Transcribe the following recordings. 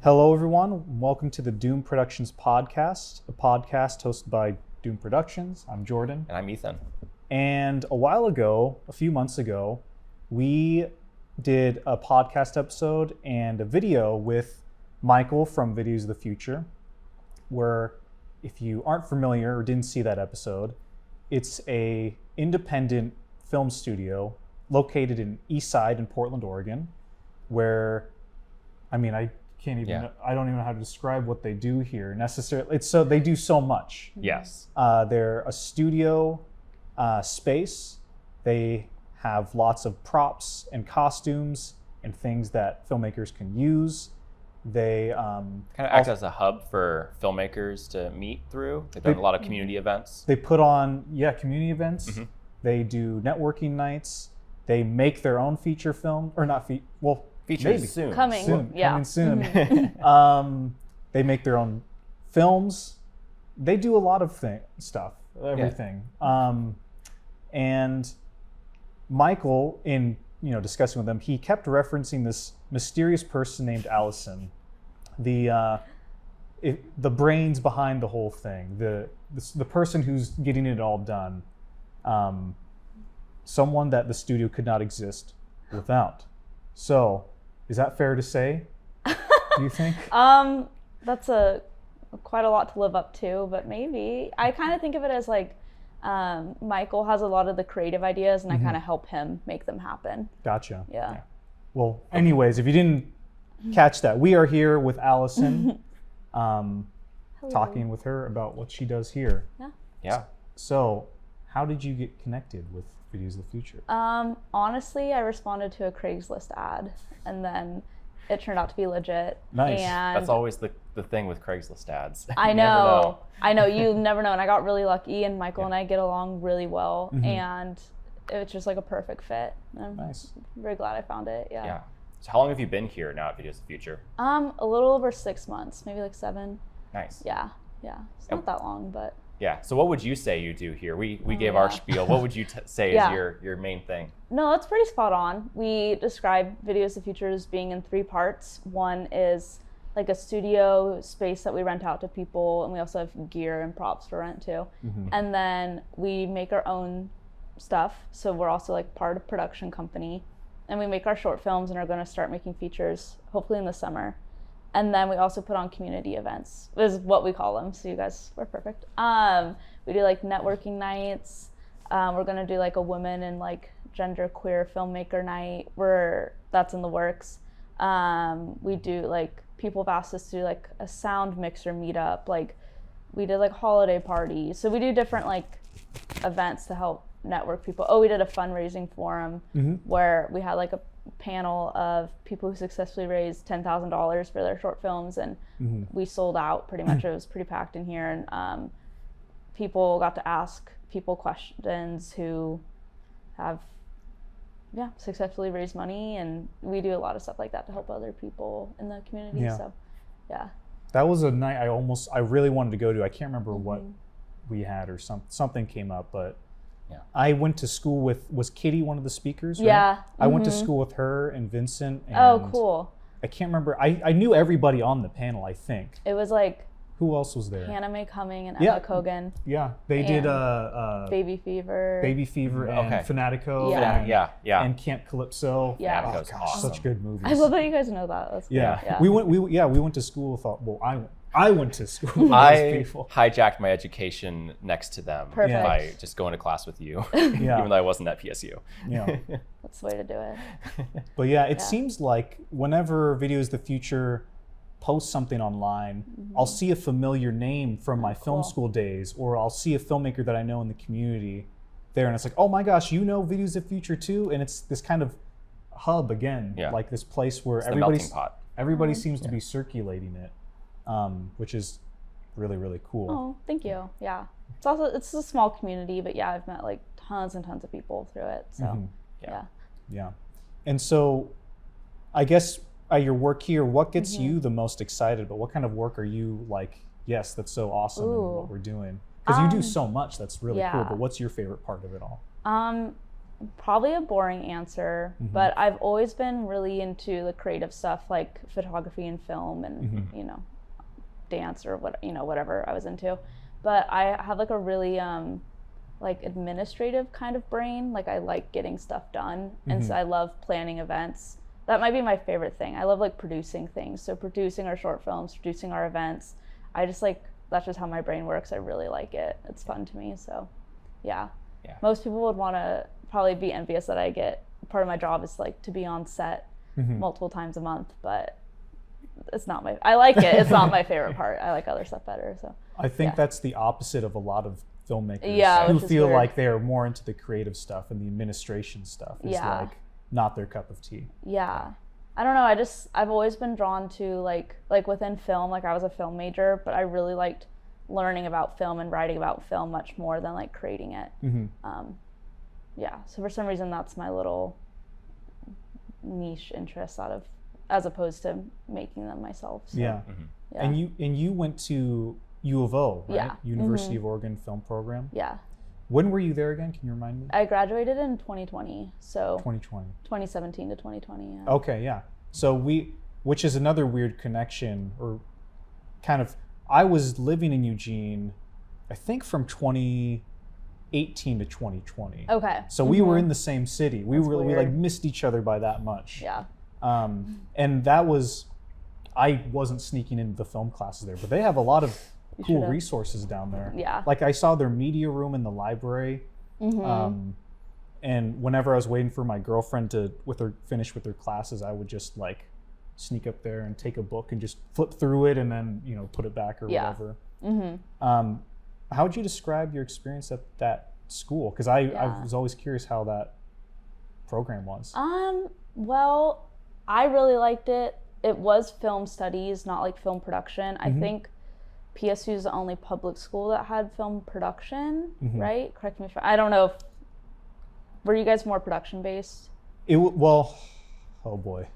Hello, everyone. Welcome to the Doom Productions podcast, a podcast hosted by Doom Productions. I'm Jordan. And I'm Ethan. And a few months ago, we did a podcast episode and a video with Michael from Videos of the Future, where if you aren't familiar or didn't see that episode, it's a independent film studio located in East Side in Portland, Oregon, where, I don't even know how to describe what they do here necessarily. They do so much. Yes. They're a studio space. They have lots of props and costumes and things that filmmakers can use. They kind of act as a hub for filmmakers to meet through. They've done a lot of community events. They put on, community events. Mm-hmm. They do networking nights. They make their own feature film, or not Features maybe. soon. Coming soon. They make their own films. They do a lot of stuff, everything. Yeah. And Michael, in discussing with them, he kept referencing this mysterious person named Allison, the brains behind the whole thing, the person who's getting it all done, someone that the studio could not exist without. So, is that fair to say? Do you think? That's quite a lot to live up to, but maybe. I kind of think of it as like Michael has a lot of the creative ideas, and I kind of help him make them happen. Gotcha. Yeah. Well, anyways, if you didn't catch that, we are here with Allison, talking with her about what she does here. Yeah. So, how did you get connected with Videos of the Future? Honestly, I responded to a Craigslist ad, and then it turned out to be legit. Nice. And That's always the thing with Craigslist ads. I know. You never know. And I got really lucky, and Michael and I get along really well, and it's just like a perfect fit. I'm Nice. very glad I found it. Yeah. So how long have you been here now at Videos of the Future? A little over 6 months, maybe like 7. Nice. Yeah. It's not that long, but. Yeah. So what would you say you do here? We gave our spiel. What would you say is your main thing? No, that's pretty spot on. We describe Videos of the Future as being in 3 parts. One is like a studio space that we rent out to people, and we also have gear and props to rent too. And then we make our own stuff. So we're also like part of production company, and we make our short films and are going to start making features hopefully in the summer. And then we also put on community events, is what we call them. So you guys were perfect. We do like networking nights. We're gonna do like a women and like gender queer filmmaker night. That's in the works. We do like, people have asked us to do like a sound mixer meetup. Like we did like holiday parties. So we do different like events to help network people. We did a fundraising forum where we had like a panel of people who successfully raised $10,000 for their short films, and we sold out pretty much. It was pretty packed in here, and people got to ask people questions who have successfully raised money, and we do a lot of stuff like that to help other people in the community. So that was a night I really wanted to go to. I can't remember what we had, or something came up, but I went to school was Kitty one of the speakers, right? I went to school with her and Vincent. And cool. I can't remember. I knew everybody on the panel, I think. It was like, who else was there? Hannah Mae Cumming and Emma Kogan. Yeah, they did Baby Fever. And Fanatico. And Camp Calypso. Fanatico's awesome. Such good movies. I love that you guys know that. That's cool. We went to school with I went to school with those people. Hijacked my education next to them by just going to class with you, even though I wasn't at PSU. That's the way to do it. But it seems like whenever Videos of the Future posts something online, I'll see a familiar name from my film school days, or I'll see a filmmaker that I know in the community there, and it's like, oh my gosh, Videos of the Future too? And it's this kind of hub again, like this place where everybody seems to be circulating it. Which is really, really cool. Oh, thank you. Yeah. It's a small community, but I've met like tons and tons of people through it. So Yeah. And so I guess at your work here, what gets you the most excited about? What kind of work are you like, yes, that's so awesome in what we're doing? Because you do so much that's really cool, but what's your favorite part of it all? Probably a boring answer, but I've always been really into the creative stuff like photography and film and, you know, dance or what, you know, whatever I was into. But I have like a really like administrative kind of brain. Like I like getting stuff done. And so I love planning events. That might be my favorite thing. I love like producing things. So producing our short films, producing our events. I just like, that's just how my brain works. I really like it. It's fun to me. So yeah. Most people would want to probably be envious that I get, part of my job is like to be on set multiple times a month, but it's not I like it. It's not my favorite part. I like other stuff better. So I think that's the opposite of a lot of filmmakers who feel like they're more into the creative stuff, and the administration stuff is like not their cup of tea. Yeah. I don't know. I've always been drawn to like within film, like I was a film major, but I really liked learning about film and writing about film much more than like creating it. Yeah, so for some reason that's my little niche interest as opposed to making them myself. So, yeah. And you went to U of O, right? University of Oregon Film Program. Yeah. When were you there again? Can you remind me? I graduated in 2020, so 2017 to 2020. Yeah. Okay, yeah. So which is another weird connection, or kind of. I was living in Eugene, I think from 2018 to 2020. Okay. So we were in the same city. We like missed each other by that much. Yeah. And that was, I wasn't sneaking into the film classes there, but they have a lot of cool resources down there. Yeah. Like I saw their media room in the library. And whenever I was waiting for my girlfriend to finish with her classes, I would just like sneak up there and take a book and just flip through it and then, you know, put it back or whatever. How would you describe your experience at that school? Because I was always curious how that program was. Well, I really liked it. It was film studies, not like film production. I think PSU is the only public school that had film production, right? Correct me if I don't know if, were you guys more production based? Oh boy.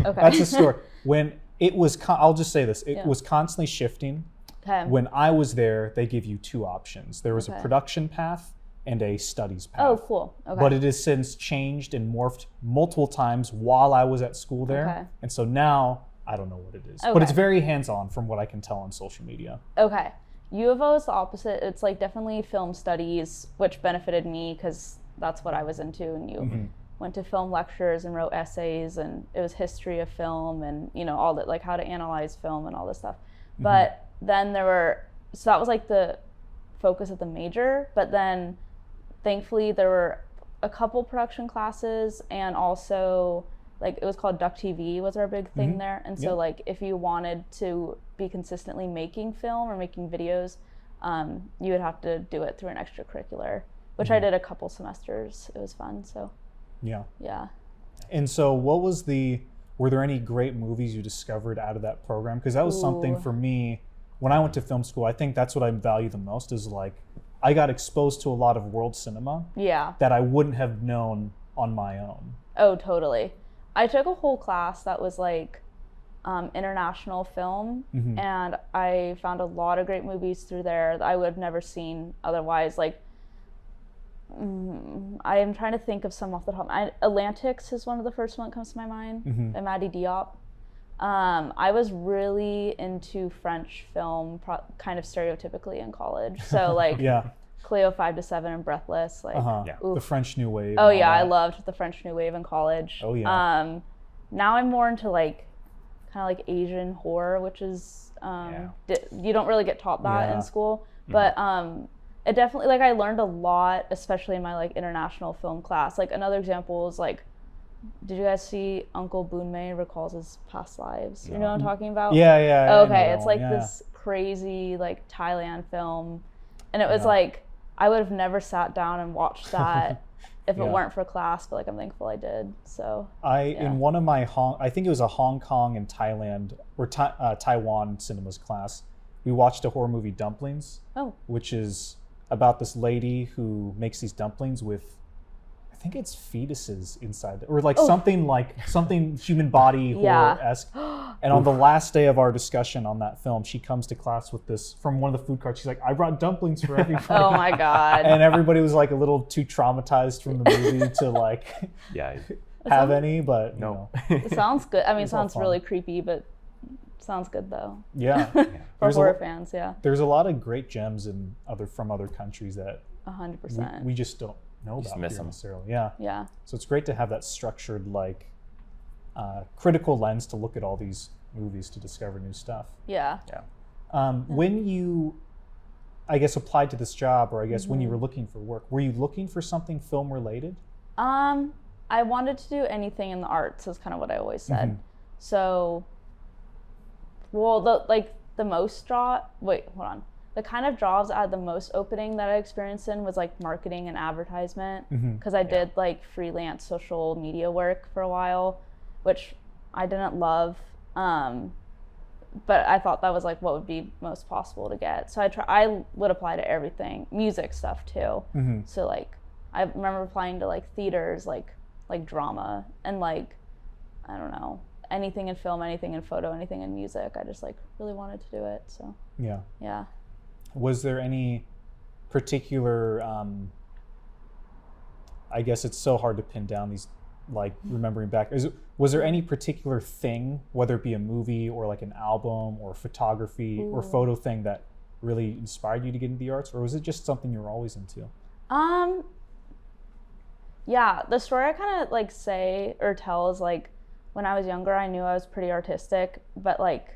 Okay. That's a story. When it was, I'll just say this, it was constantly shifting. Okay. When I was there, they give you two options. There was a production path and a studies path. Oh, cool. Okay. But it has since changed and morphed multiple times while I was at school there. Okay. And so now, I don't know what it is. But it's very hands-on from what I can tell on social media. Okay. U of O is the opposite. It's like definitely film studies, which benefited me because that's what I was into. And you went to film lectures and wrote essays, and it was history of film and, you know, all that, like how to analyze film and all this stuff. But then so that was like the focus of the major, but then thankfully there were a couple production classes, and also like it was called Duck TV was our big thing there. And so like if you wanted to be consistently making film or making videos, you would have to do it through an extracurricular, which I did a couple semesters. It was fun. So yeah. And so were there any great movies you discovered out of that program? Because that was something for me when I went to film school. I think that's what I value the most, is like I got exposed to a lot of world cinema that I wouldn't have known on my own. Oh, totally. I took a whole class that was like international film, and I found a lot of great movies through there that I would have never seen otherwise. Like I am trying to think of some off the top. Atlantics is one of the first one that comes to my mind, by Maddie Diop. I was really into French film, kind of stereotypically in college. So like Cleo 5 to 7 and Breathless, like the French New Wave. Oh yeah, I loved the French New Wave in college. Oh yeah. Now I'm more into like kind of like Asian horror, which is you don't really get taught that in school, but it definitely, like I learned a lot, especially in my like international film class. Like another example is like, did you guys see Uncle Boonmee Recalls His Past Lives? You know what I'm talking about? Yeah. Okay, it's like this crazy like Thailand film, and it was like I would have never sat down and watched that if it weren't for class, but like I'm thankful I did. So in one of my I think it was a Hong Kong and Thailand or Taiwan cinemas class, we watched a horror movie, Dumplings, which is about this lady who makes these dumplings with, I think it's fetuses inside, or like something human body horror-esque. And on the last day of our discussion on that film, she comes to class with this from one of the food carts. She's like, I brought dumplings for everybody. Oh my God. And everybody was like a little too traumatized from the movie to like have any, but no. It sounds good. I mean, it sounds really creepy, but sounds good though. Yeah. For horror fans, yeah. There's a lot of great gems from other countries that 100%. We just don't know about necessarily. Yeah. Yeah. So it's great to have that structured, like, critical lens to look at all these movies to discover new stuff. Yeah. Yeah. When you, I guess, applied to this job, or I guess when you were looking for work, were you looking for something film related? I wanted to do anything in the arts, is kind of what I always said. So, well, the kind of jobs I had the most opening that I experienced in was like marketing and advertisement, because I did like freelance social media work for a while, which I didn't love, but I thought that was like what would be most possible to get. So I would apply to everything, music stuff too. So like I remember applying to like theaters, like drama, and like, I don't know, anything in film, anything in photo, anything in music. I just like really wanted to do it. So yeah. Was there any particular, I guess it's so hard to pin down these, like remembering back, was there any particular thing, whether it be a movie or like an album or photography or photo thing that really inspired you to get into the arts, or was it just something you were always into? Yeah, the story I kind of like say or tell is like, when I was younger, I knew I was pretty artistic, but like,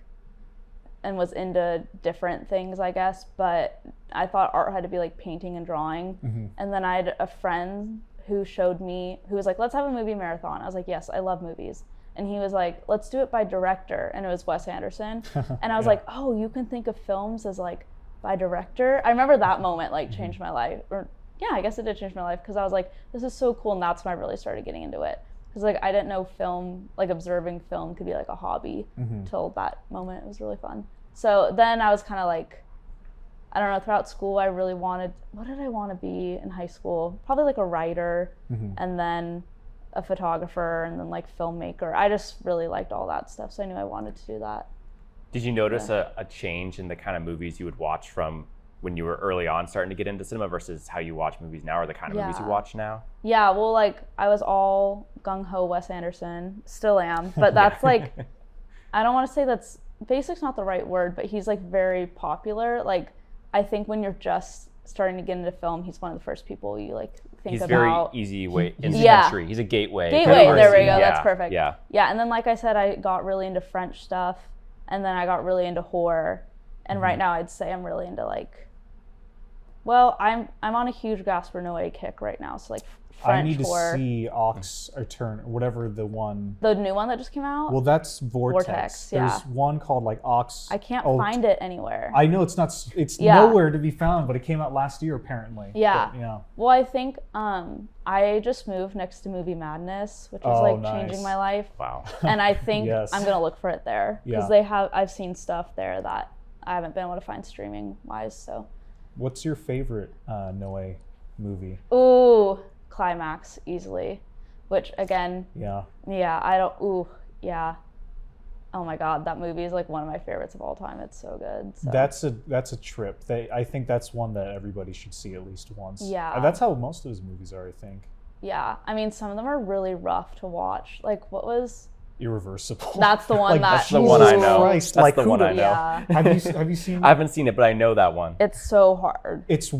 and was into different things, I guess, but I thought art had to be like painting and drawing. And then I had a friend who was like, let's have a movie marathon. I was like, yes, I love movies. And he was like, let's do it by director. And it was Wes Anderson. And I was like, oh, you can think of films as like by director? I remember that moment like changed my life. Or yeah, I guess it did change my life, because I was like, this is so cool. And that's when I really started getting into it. Because like I didn't know film, like observing film could be like a hobby till that moment. It was really fun. So then I was kind of like, I don't know, throughout school I really wanted, what did I want to be in high school? Probably like a writer, and then a photographer, and then like filmmaker. I just really liked all that stuff, so I knew I wanted to do that. Did you notice a change in the kind of movies you would watch from when you were early on starting to get into cinema versus how you watch movies now, or the kind of movies you watch now? Yeah, well, like I was all gung-ho Wes Anderson, still am, but that's like, I don't want to say basic's not the right word, but he's like very popular. Like I think when you're just starting to get into film, he's one of the first people you like think he's about. He's very easy way into entry. He's a gateway. There we go. That's perfect. Yeah, and then like I said, I got really into French stuff, and then I got really into horror, and right now I'd say I'm really into like, well, I'm on a huge Gaspar Noé kick right now, so like French horror. I need to see Ox Eternal, whatever the new one that just came out. Well, that's Vortex. There's one called like Ox. I can't find it anywhere. I know it's nowhere to be found, but it came out last year apparently. Yeah. But, well, I think I just moved next to Movie Madness, which is changing my life. Wow. And I think I'm gonna look for it there, because I've seen stuff there that I haven't been able to find streaming wise. So. What's your favorite Noé movie? Ooh, Climax, easily. Which again, oh my God, that movie is like one of my favorites of all time. It's so good. So. That's a trip. I think that's one that everybody should see at least once. Yeah. That's how most of his movies are, I think. Yeah, I mean, some of them are really rough to watch. Like, what was... Irreversible. That's the one that's the one I know. Christ, that's the one I know. Yeah. Have you seen it? I haven't seen it, but I know that one. It's so hard. It's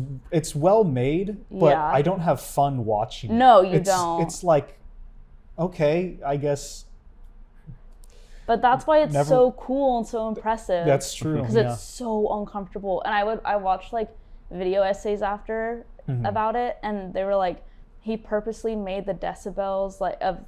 well made, but I don't have fun watching it. No, you don't. It's like, okay, I guess. But that's why it's so cool and so impressive. That's true. Because it's so uncomfortable. And I watched like video essays after about it, and they were like, he purposely made the decibels of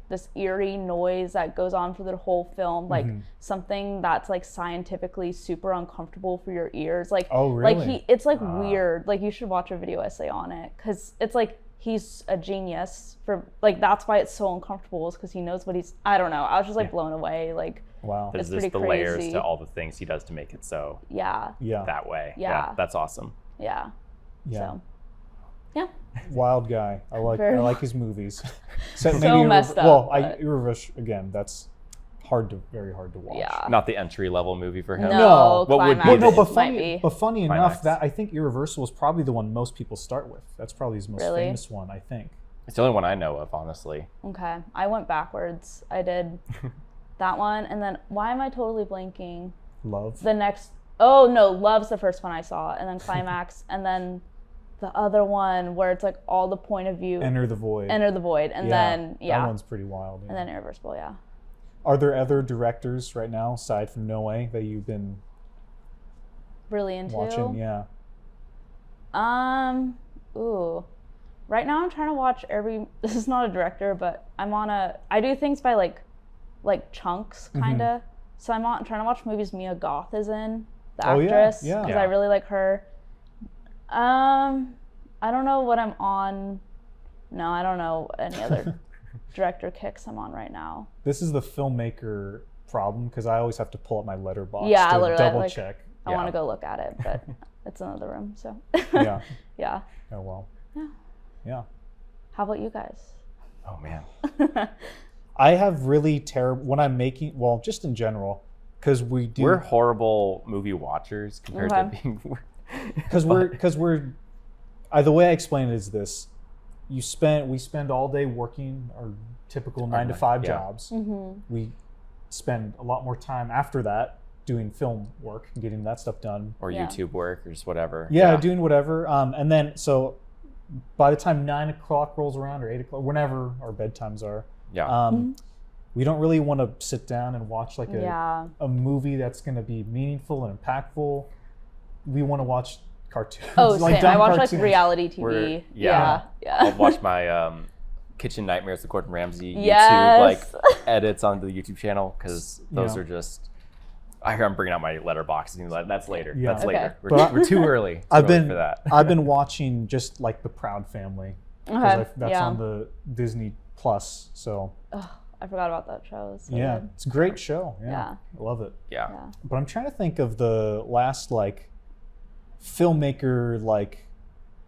this eerie noise that goes on for the whole film, like something that's like scientifically super uncomfortable for your ears. Like, oh really? Like it's like weird. Like you should watch a video essay on it, because it's like he's a genius for like, that's why it's so uncomfortable, is because he knows what he's. I don't know. I was just like blown away. Like, wow. There's just the crazy layers to all the things he does to make it so that way. Yeah, that's awesome. Yeah. So. Yeah. Wild guy. I like his movies. So messed up. Well, Irreversible again. That's very hard to watch. Yeah. Not the entry level movie for him. No, What would be Climax the- but might be. funny Climax. enough, that I think Irreversible is probably the one most people start with. That's probably his most Really? famous one, I think. It's the only one I know of, honestly. Okay, I went backwards. I did that one, and then why am I totally blanking? Love. The next, oh no, Love's the first one I saw, and then Climax, and then the other one where it's like all the point of view. Enter the Void. Enter the Void, and then that one's pretty wild. and then Irreversible, yeah. Are there other directors right now, aside from Noé, that you've been Really into. watching? Yeah. Ooh. Right now I'm trying to watch this is not a director, but I do things by like chunks kinda. So I'm trying to watch movies Mia Goth is in, the actress. yeah. Because I really like her. I don't know what I'm on. No, I don't know any other director kicks I'm on right now. This is the filmmaker problem because I always have to pull up my letterbox Yeah, to literally, double like- check. I want to go look at it, but it's in another room, so. Yeah. Yeah. Oh well. Yeah. Yeah. How about you guys? Oh man. I have really terrible when I'm making. Well, just in general, because we do. We're horrible movie watchers compared to Okay. being. Because we're. The way I explain it is this: we spend all day working our typical 9 to 5 yeah. jobs. We spend a lot more time after that doing film work and getting that stuff done. Or Yeah. YouTube work or just whatever. Yeah, doing whatever. And then so by the time 9 o'clock rolls around or 8 o'clock, whenever our bedtimes are, Yeah. we don't really want to sit down and watch like Yeah. a movie that's going to be meaningful and impactful. We want to watch cartoons. Oh, same. I dumb watch cartoons. like reality TV. We're- Yeah. I'll watch my Kitchen Nightmares, the Gordon Ramsay Yes. YouTube like edits onto the YouTube channel because those Yeah. are just. I hear I'm bringing out my letterbox. That's later. Yeah. That's Okay. later. But We're too early. I've for been that. I've been watching just like The Proud Family because Okay. that's Yeah. on the Disney Plus. So I forgot about that show. It's so yeah, good. it's a great show. Yeah, Yeah. I love it. Yeah. Yeah. But I'm trying to think of the last like filmmaker like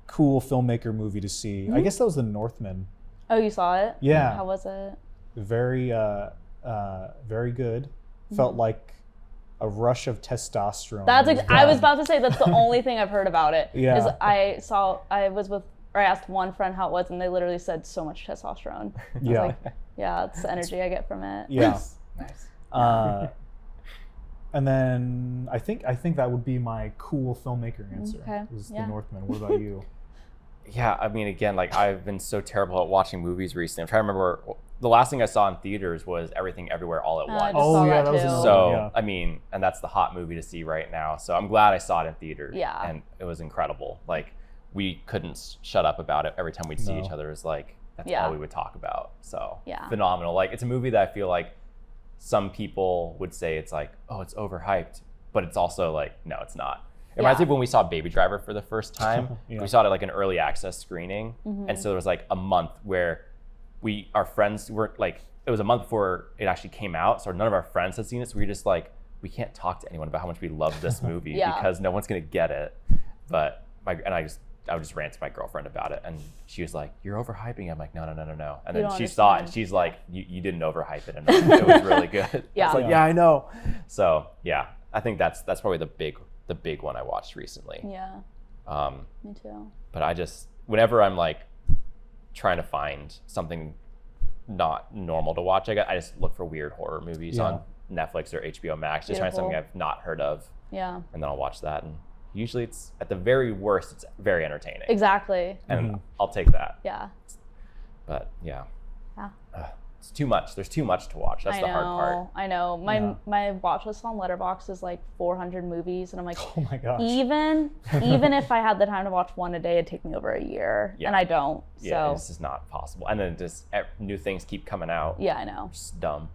cool filmmaker movie to see. I guess that was The Northman. Oh, you saw it? Yeah. How was it? Very very good. Felt like a rush of testosterone. That's It was I was bad. about to say that's the only thing I've heard about it. Yeah. Is I asked one friend how it was, and they literally said so much testosterone. I was Yeah. like, yeah, it's the energy I get from it. Yeah. Nice. And then I think that would be my cool filmmaker answer. Okay, Was yeah. The Northman. What about you? Yeah, I mean, again, like I've been so terrible at watching movies recently. I'm trying to remember the last thing I saw in theaters was Everything Everywhere All at I Once. just saw that was too. another So one, yeah. I mean, and that's the hot movie to see right now. So I'm glad I saw it in theaters. Yeah. And it was incredible. Like we couldn't shut up about it every time we'd see No. each other. It was like that's Yeah. all we would talk about. So Yeah. phenomenal. Like it's a movie that I feel like some people would say it's like, oh, it's overhyped, but it's also like, no, it's not. It reminds me of when we saw Baby Driver for the first time. Yeah. We saw it at like an early access screening. Mm-hmm. And so there was like a month where our friends were like, it was a month before it actually came out. So none of our friends had seen it. So we were just like, we can't talk to anyone about how much we love this movie Yeah. because no one's going to get it. But I would just rant to my girlfriend about it. And she was like, you're overhyping it. I'm like, no. And You then don't she saw it and understand. she's like, you didn't overhype it enough. It was really good. Yeah. I was like, Yeah. yeah, I know. So yeah, I think that's probably the big one I watched recently. Yeah. Me too. But I just, whenever I'm like trying to find something not normal to watch, I just look for weird horror movies Yeah. on Netflix or HBO Max, just trying something Beautiful. I've not heard of, Yeah. and then I'll watch that. And usually it's, at the very worst, it's very entertaining. Exactly. And I'll take that. Yeah. But yeah. Yeah. It's too much. There's too much to watch. That's the hard part. I know. My watch list on Letterboxd is like 400 movies, and I'm like, Oh my gosh. even if I had the time to watch one a day, it'd take me over a year, Yeah. and I don't. Yeah, So this is not possible. And then just new things keep coming out. yeah, I know. Just dumb.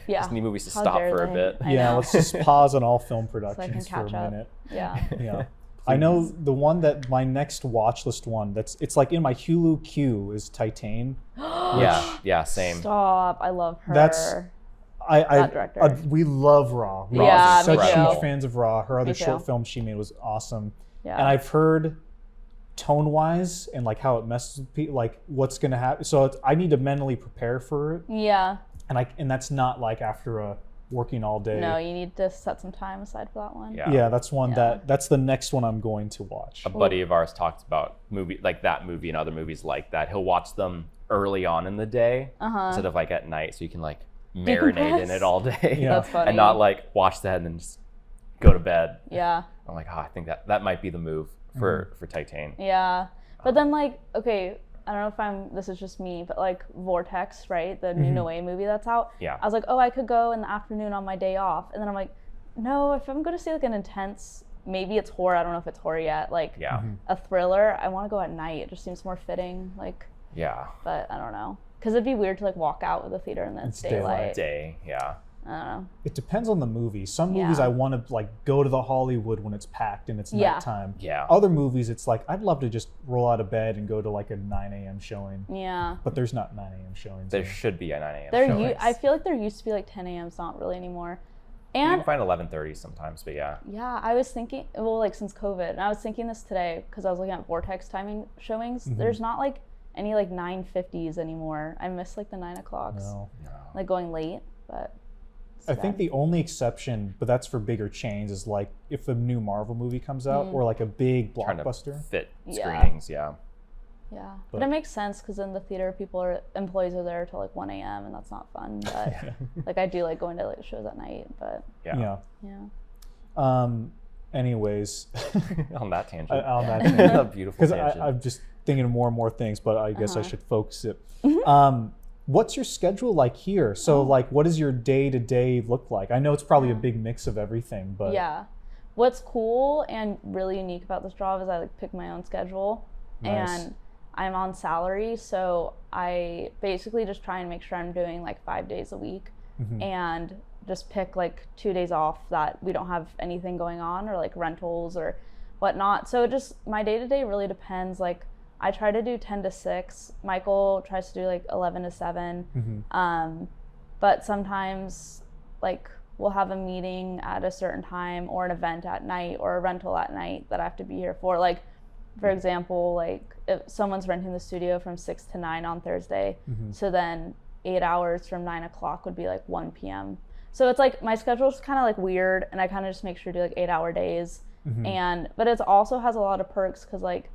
Yeah. Just need movies to How stop dare for a they? bit. I Yeah, know. let's just pause on all film So I can productions for a catch up. minute. Yeah. Yeah. I know the one that my next watch list one it's like in my Hulu queue is Titan. Yeah, same. Stop. I love her. That director. We love Raw. We're Yeah, such me too. huge fans of Raw. Her other Me too. short film she made was awesome. Yeah. And I've heard tone-wise and like how it messes with people, like what's gonna happen. So I need to mentally prepare for it. Yeah. and that's not like after a working all day. No, you need to set some time aside for that one. Yeah, that's one that's the next one I'm going to watch. A buddy of ours talks about that movie and other movies like that. He'll watch them early on in the day instead of like at night, so you can like marinate in it all day. Yeah. That's funny. And not like watch that and then just go to bed. Yeah. I'm like, I think that might be the move for Titan. Yeah. But then like, okay, I don't know if this is just me, but like Vortex, right? The new Noé movie that's out. Yeah. I was like, oh, I could go in the afternoon on my day off. And then I'm like, no, if I'm going to see like an intense, maybe it's horror. I don't know if it's horror yet. Like a thriller, I want to go at night. It just seems more fitting. Like, but I don't know. Because it'd be weird to like walk out of the theater and then it's daylight. Yeah. I don't know. It depends on the movie. Some movies I want to like go to the Hollywood when it's packed and it's nighttime. Yeah. Other movies, it's like I'd love to just roll out of bed and go to like a 9 a.m. showing. Yeah. But there's not 9 a.m. showings. There should be a 9 a.m. showings. I feel like there used to be like 10 a.m. It's not really anymore. And you can find 11:30 sometimes, but yeah. Yeah, I was thinking, well, like since COVID, and I was thinking this today because I was looking at Vortex timing showings. There's not like any like 9:50s anymore. I miss like the 9 o'clocks. No. Like going late, but. I think the only exception, but that's for bigger chains, is like if a new Marvel movie comes out or like a big blockbuster. Trying to fit screenings, Yeah, but it makes sense because in the theater, employees are there till like 1 a.m. and that's not fun. But like I do like going to like shows at night, but yeah. Anyways, on that tangent, a beautiful tangent. Because I'm just thinking of more things, but I guess I should focus it. What's your schedule like here? So like, what does your day-to-day look like? I know it's probably a big mix of everything, but what's cool and really unique about this job is I like pick my own schedule. And I'm on salary, so I basically just try and make sure I'm doing like 5 days a week and just pick like 2 days off that we don't have anything going on or like rentals or whatnot. So just my day-to-day really depends. Like I try to do 10 to 6. Michael tries to do like 11 to 7. But sometimes like we'll have a meeting at a certain time or an event at night or a rental at night that I have to be here for. Like, for example, like if someone's renting the studio from 6 to 9 on Thursday, so then 8 hours from 9 o'clock would be like 1 p.m. So it's like my schedule's kind of like weird, and I kind of just make sure to do like 8-hour days. But it also has a lot of perks because like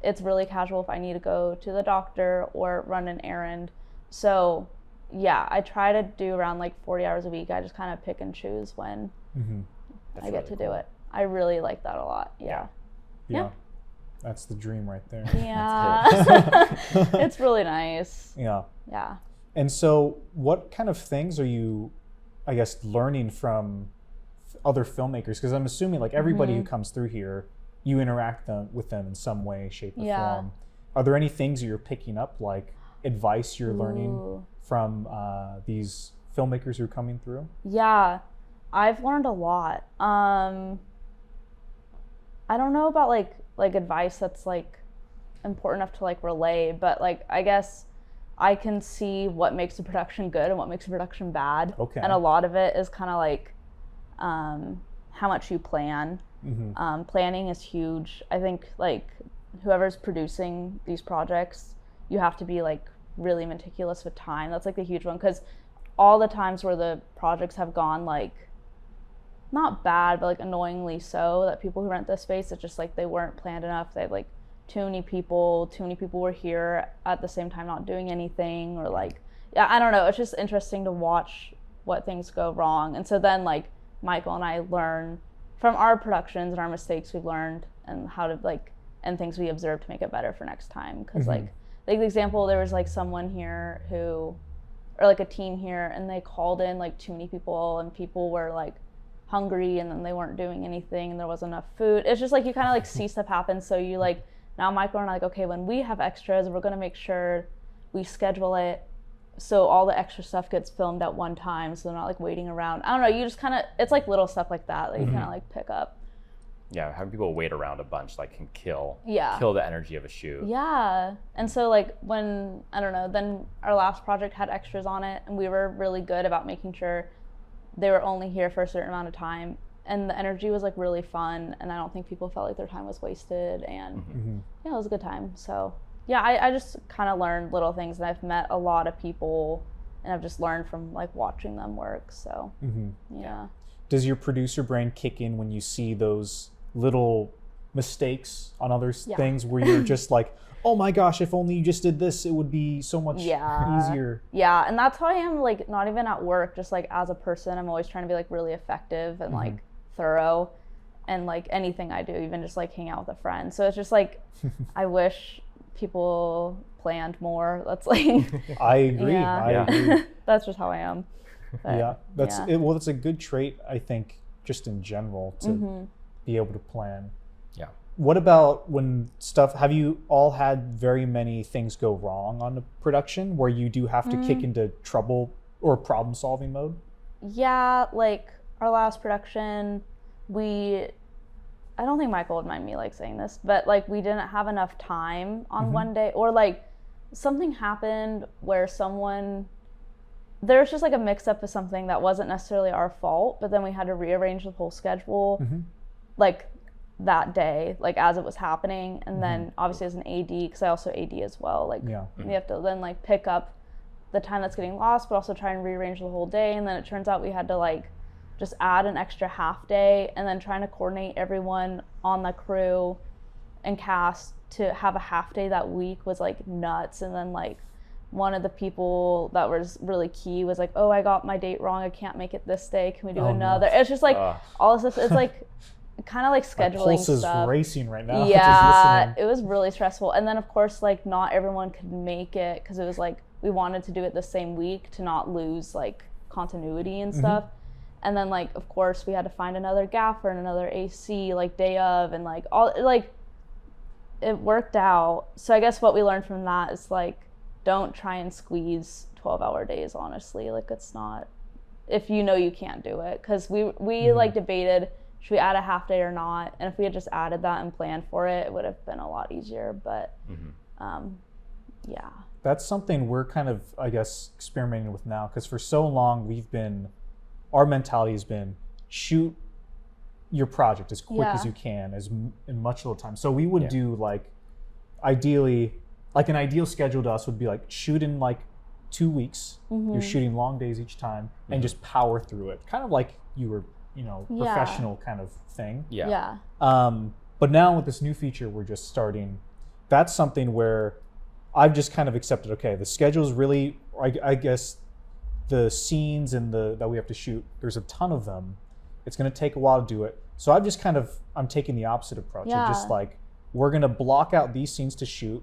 it's really casual if I need to go to the doctor or run an errand. So yeah, I try to do around like 40 hours a week. I just kind of pick and choose when I get to do it. I really like that a lot. Yeah. That's the dream right there. Yeah. It's really nice. Yeah. Yeah. And so what kind of things are you, I guess, learning from other filmmakers? Because I'm assuming like everybody who comes through here, you interact with them in some way, shape, or form. Are there any things you're picking up, like advice you're learning from these filmmakers who are coming through? Yeah, I've learned a lot. I don't know about like advice that's like important enough to like relay, but like I guess I can see what makes a production good and what makes a production bad. Okay. And a lot of it is kind of like how much you plan. Planning is huge. I think like whoever's producing these projects, you have to be like really meticulous with time. That's like the huge one, because all the times where the projects have gone like not bad, but like annoyingly so, that people who rent this space, it's just like they weren't planned enough. They have like too many people were here at the same time not doing anything, or like I don't know, it's just interesting to watch what things go wrong. And so then like Michael and I learn from our productions and our mistakes we've learned, and how to like, and things we observe to make it better for next time. Because like the example, there was like someone here or like a team here, and they called in like too many people, and people were like hungry, and then they weren't doing anything, and there wasn't enough food. It's just like you kind of like see stuff happen. So you like, now Michael and I like, okay, when we have extras, we're gonna make sure we schedule it so all the extra stuff gets filmed at one time, so they're not like waiting around. I don't know, you just kind of, it's like little stuff like that you kind of like pick up. Yeah, having people wait around a bunch like can kill the energy of a shoot. Yeah, and so like when, I don't know, then our last project had extras on it, and we were really good about making sure they were only here for a certain amount of time, and the energy was like really fun, and I don't think people felt like their time was wasted, and yeah, it was a good time. So yeah, I just kind of learned little things, and I've met a lot of people and I've just learned from like watching them work. So yeah. Does your producer brain kick in when you see those little mistakes on other things where you're just like, oh my gosh, if only you just did this, it would be so much easier. Yeah, and that's how I am, like, not even at work, just like as a person, I'm always trying to be like really effective and like thorough, and like anything I do, even just like hang out with a friend. So it's just like, I wish people planned more. That's like, I agree. I agree. That's just how I am. But, that's it. Well, it's a good trait, I think, just in general, to be able to plan. Yeah. What about when have you all had very many things go wrong on the production where you do have to kick into trouble or problem solving mode? Yeah, like our last production, I don't think Michael would mind me like saying this, but like we didn't have enough time on one day, or like something happened where there's just like a mix up of something that wasn't necessarily our fault, but then we had to rearrange the whole schedule like that day, like as it was happening. And then obviously as an AD, because I also AD as well, like we have to then like pick up the time that's getting lost, but also try and rearrange the whole day. And then it turns out we had to like just add an extra half day, and then trying to coordinate everyone on the crew and cast to have a half day that week was like nuts. And then like one of the people that was really key was like, oh, I got my date wrong, I can't make it this day, can we do another? No. It's just like all this stuff. It's like kind of like scheduling my pulse stuff. Is racing right now. Yeah, it was really stressful. And then of course like not everyone could make it, because it was like we wanted to do it the same week to not lose like continuity and stuff. And then like of course we had to find another gaffer and another AC like day of, and like all like it worked out. So I guess what we learned from that is like, don't try and squeeze 12-hour days, honestly. Like it's not, if you know you can't do it, because we like debated, should we add a half day or not? And if we had just added that and planned for it, it would have been a lot easier. But yeah. That's something we're kind of, I guess, experimenting with now, because for so long our mentality has been shoot your project as quick as you can, in much little time. So we would do like, ideally, like an ideal schedule to us would be like shoot in like 2 weeks. You're shooting long days each time and just power through it. Kind of like you were, professional kind of thing. Yeah. But now with this new feature we're just starting, that's something where I've just kind of accepted, okay, the schedule's really, I guess, the scenes and that we have to shoot, there's a ton of them. It's going to take a while to do it. So I've just I'm taking the opposite approach. Yeah. Of just like, we're going to block out these scenes to shoot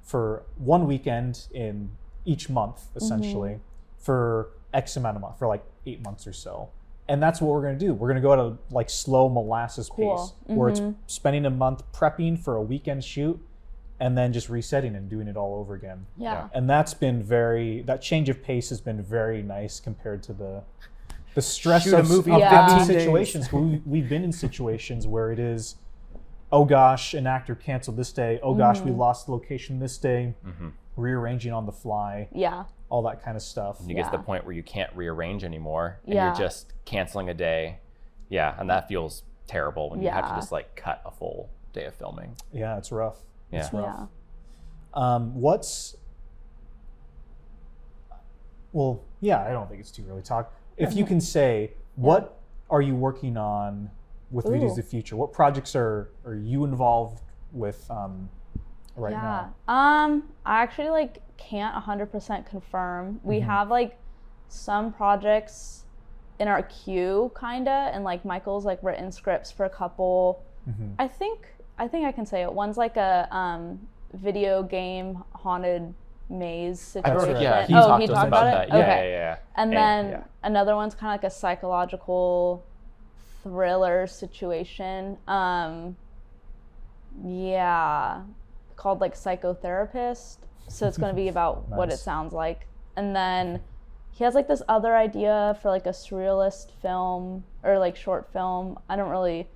for one weekend in each month, essentially, for X amount of months, for like 8 months or so. And that's what we're going to do. We're going to go at a like slow molasses pace, where it's spending a month prepping for a weekend shoot and then just resetting and doing it all over again. Yeah. And that's been that change of pace has been very nice compared to the stress Shoot a of movie of in 15 15 days. situations. We've been in situations where it is, oh gosh, an actor canceled this day. Oh gosh, we lost the location this day. Rearranging on the fly. Yeah. All that kind of stuff. And you get to the point where you can't rearrange anymore, and Yeah. you're just canceling a day. Yeah, and that feels terrible when you have to just like cut a full day of filming. Yeah, it's rough. Yeah. It's rough. Yeah. I don't think it's too early to talk. If you can say, what are you working on with Videos of the Future? What projects are you involved with right now? I actually like can't 100% confirm. We have like some projects in our queue kinda, and like Michael's like written scripts for a couple. I think I can say it. One's like a video game haunted maze situation. right. Yeah, he he talked to us talked about it? that. Okay. Yeah. And then another one's kind of like a psychological thriller situation. Called like Psychotherapist. So it's going to be about what it sounds like. And then he has like this other idea for like a surrealist film or like short film. I don't really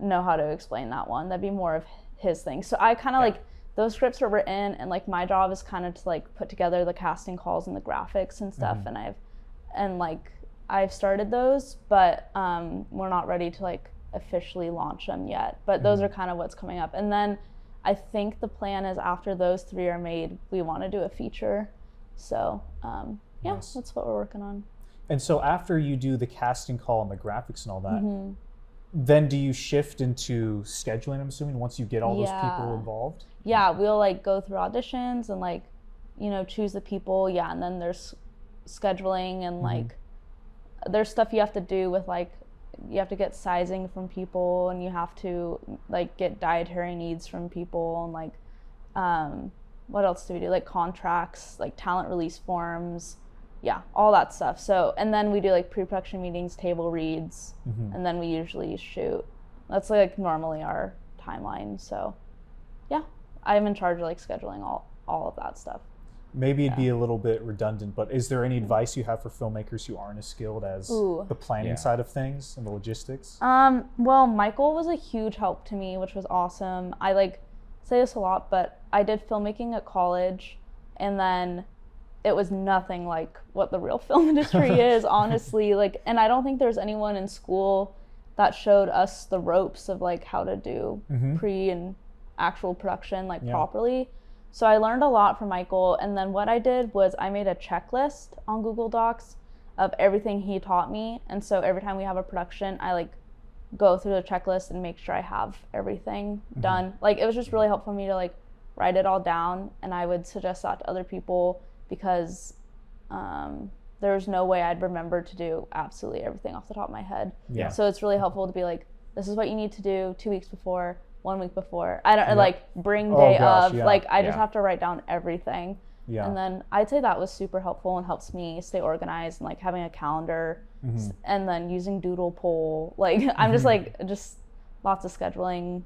know how to explain that one. That'd be more of his thing. So I kind of like, those scripts are written, and like my job is kind of to like put together the casting calls and the graphics and stuff. And I've started those, but we're not ready to like officially launch them yet. But those are kind of what's coming up. And then I think the plan is after those 3 are made, we want to do a feature. So Yeah, Nice. that's what we're working on. And so after you do the casting call and the graphics and all that, then do you shift into scheduling, I'm assuming, once you get all those people involved? Yeah, we'll like go through auditions and like, you know, choose the people. Yeah, and then there's scheduling and like there's stuff you have to do with like you have to get sizing from people and you have to like get dietary needs from people and like what else do we do? Like contracts, like talent release forms, yeah, all that stuff. So, and then we do like pre-production meetings, table reads, and then we usually shoot. That's like normally our timeline. So, yeah, I'm in charge of like scheduling all of that stuff. Maybe it'd be a little bit redundant, but is there any advice you have for filmmakers who aren't as skilled as the planning side of things and the logistics? Well, Michael was a huge help to me, which was awesome. I like say this a lot, but I did filmmaking at college, and then it was nothing like what the real film industry is, honestly. Like, and I don't think there's anyone in school that showed us the ropes of like how to do pre and actual production like properly. So I learned a lot from Michael, and then what I did was I made a checklist on Google Docs of everything he taught me, and so every time we have a production, I like go through the checklist and make sure I have everything done. Like, it was just really helpful for me to like write it all down, and I would suggest that to other people because there's no way I'd remember to do absolutely everything off the top of my head. Yeah. So it's really helpful to be like, this is what you need to do 2 weeks before, 1 week before. I don't like bring day of. Like I just have to write down everything. Yeah. And then I'd say that was super helpful and helps me stay organized and like having a calendar and then using Doodle Poll. Like I'm just like just lots of scheduling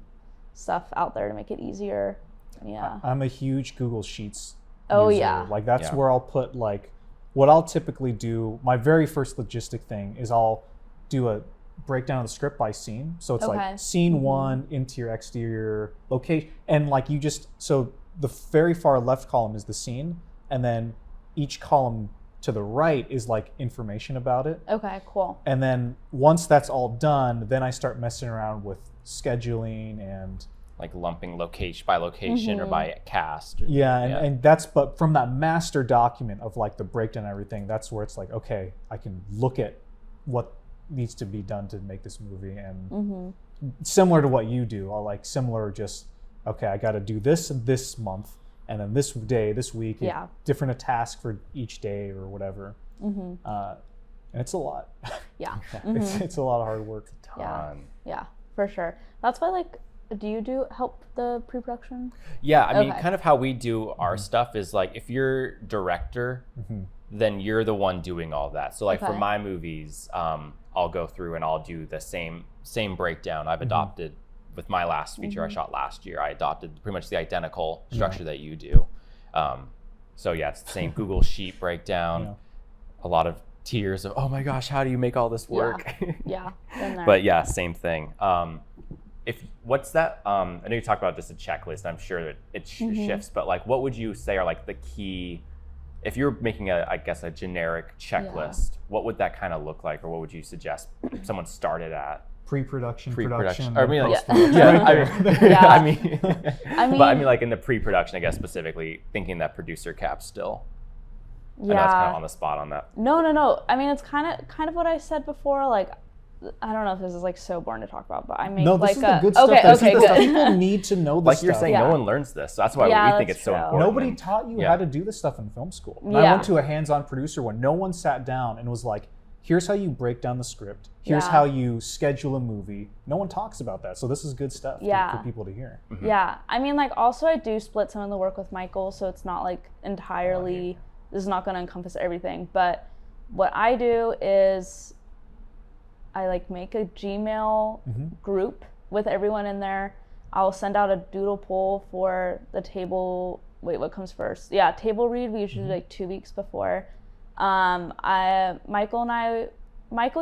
stuff out there to make it easier. Yeah. I'm a huge Google Sheets user. Yeah. Like that's where I'll put like what I'll typically do. My very first logistic thing is I'll do a breakdown of the script by scene. So it's like scene 1, interior, exterior, location, and like you just, so the very far left column is the scene, and then each column to the right is like information about it. Okay, cool. And then once that's all done, then I start messing around with scheduling and like lumping location by location or by cast. And that's, but from that master document of like the breakdown and everything, that's where it's like, okay, I can look at what needs to be done to make this movie, and similar to what you do, I'll like similar just, okay, I got to do this month, and then this day, this week, different a task for each day or whatever. And it's a lot. Yeah. It's a lot of hard work. Yeah, for sure. That's why like, do you help the pre-production? Yeah, I mean, kind of how we do our stuff is like, if you're director, then you're the one doing all that. So like for my movies, I'll go through and I'll do the same breakdown. I've adopted with my last feature I shot last year. I adopted pretty much the identical structure that you do. So yeah, it's the same Google Sheet breakdown. A lot of tears of, oh my gosh, how do you make all this work? Yeah, been there. But yeah, same thing. What's that? I know you talked about just a checklist. I'm sure that it shifts, but like, what would you say are like the key? If you're making a generic checklist, what would that kind of look like, or what would you suggest someone started at? Pre-production, production. I mean, like, but I mean, like in the pre-production, I guess specifically thinking that producer cap still. I know it's kind of on the spot on that. No. I mean, it's kind of what I said before. Like, I don't know if this is like so boring to talk about, but I make this like is the good stuff. Okay, good. People need to know this like stuff. You're saying, no one learns this, so that's why we think it's so important. Nobody taught you how to do this stuff in film school. And I went to a hands-on producer when no one sat down and was like, here's how you break down the script. Here's how you schedule a movie. No one talks about that, so this is good stuff for people to hear. Yeah, I mean, like also I do split some of the work with Michael, so it's not like entirely, this is not going to encompass everything, but what I do is I like make a Gmail group with everyone in there. I'll send out a Doodle Poll for the table. Wait, what comes first? Yeah, table read. We usually do like 2 weeks before. Michael